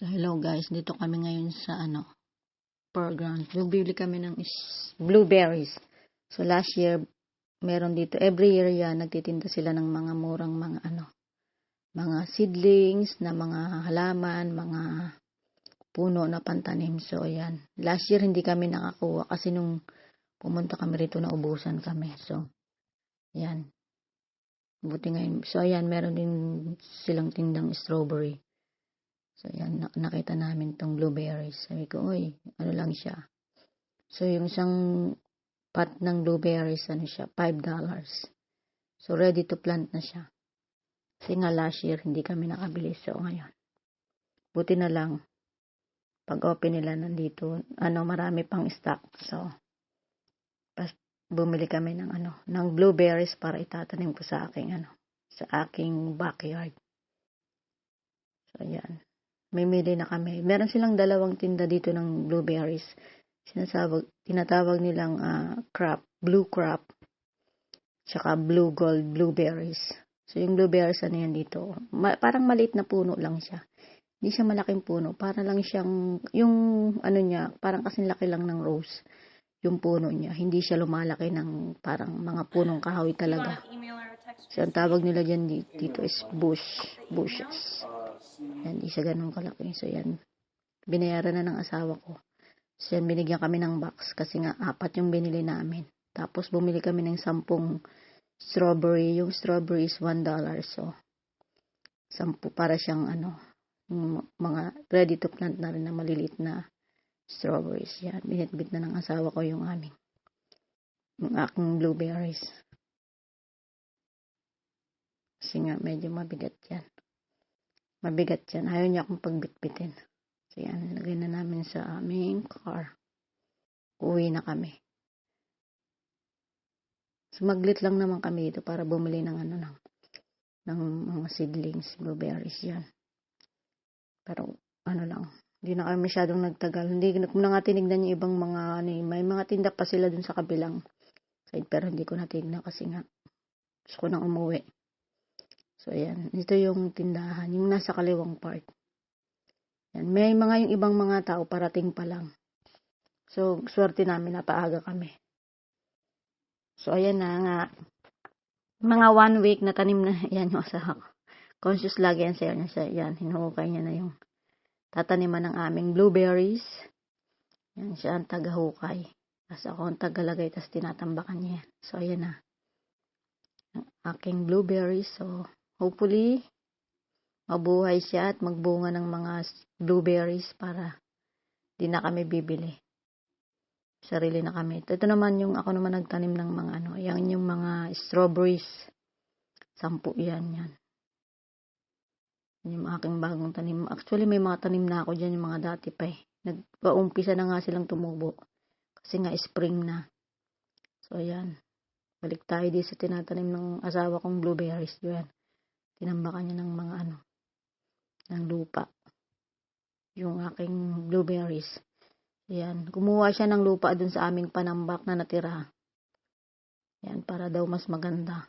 So, hello guys. Dito kami ngayon sa fairground. Bibili kami ng blueberries. So, last year, meron dito. Every year yan, nagtitinda sila ng mga murang mga seedlings na mga halaman, mga puno na pantanim. So, ayan. Last year, hindi kami nakakuha kasi nung pumunta kami rito, naubusan kami. So, ayan. Buti ngayon. So, ayan, meron din silang tindang strawberry. So, yan, nakita namin tong blueberries. Sabi ko, uy, ano lang siya. So, yung isang pot ng blueberries, siya, $5. So, ready to plant na siya. Kasi nga last year, hindi kami nakabili. So, ngayon. Buti na lang, pag open nila nandito, marami pang stock. So, bumili kami ng blueberries para itatanim ko sa aking backyard. So, yan. Mimili na kami. Meron silang dalawang tinda dito ng blueberries. Tinatawag nilang blue crop, tsaka blue gold blueberries. So, yung blueberries yan dito. Parang maliit na puno lang siya. Hindi siya malaking puno. Para lang siyang, niya, parang kasing laki lang ng rose. Yung puno niya. Hindi siya lumalaki ng parang mga punong kahoy talaga. So, ang tawag nila dyan dito is bushes. Yan, di siya ganun kalaki. So, yan. Binayaran na ng asawa ko. So, yan, binigyan kami ng box kasi nga 4 yung binili namin. Tapos, bumili kami ng 10 strawberry. Yung strawberry is $1. So, 10 para siyang mga ready to plant na rin na maliliit na strawberries. Yan, binitbit na ng asawa ko yung aking blueberries. Kasi nga, medyo mabigat yan. Ayaw niya akong pagbitbitin. So, yan. Lagay na namin sa aming car. Uwi na kami. So, maglit lang naman kami dito para bumili ng mga seedlings, blueberries yan. Pero, lang. Hindi na kami masyadong nagtagal. Hindi ko na nga tinignan yung ibang mga, may mga tinda pa sila dun sa kabilang side. Pero hindi ko na tinignan kasi nga, gusto ko nang umuwi. So, ayan. Ito yung tindahan. Yung nasa kaliwang part. Yan. May yung ibang mga tao parating pa lang. So, swerte namin na paaga kami. So, ayan na nga. Mga 1 week na tanim na. Yan yung asawa ko. Conscious lagi yan sa'yo niya. Yan. Hinuhukay niya na yung tataniman ng aming blueberries. Yan. Siya ang tagahukay. Tapos ako ang tagalagay. Tapos tinatambakan niya yan. So, ayan na. Ang aking blueberries. So, hopefully, mabuhay siya at magbunga ng mga blueberries para di na kami bibili. Sarili na kami. Ito naman yung ako naman nagtanim ng mga yan yung mga strawberries. 10 yan. Yan yung aking bagong tanim. Actually, may mga tanim na ako dyan yung mga dati pa eh. Nagpa-umpisa na nga silang tumubo. Kasi nga spring na. So, ayan. Balik tayo di sa tinatanim ng asawa kong blueberries. Yan. Tinambakan niya ng mga ng lupa. Yung aking blueberries. Yan. Kumuha siya ng lupa dun sa aming panambak na natira. Yan. Para daw mas maganda.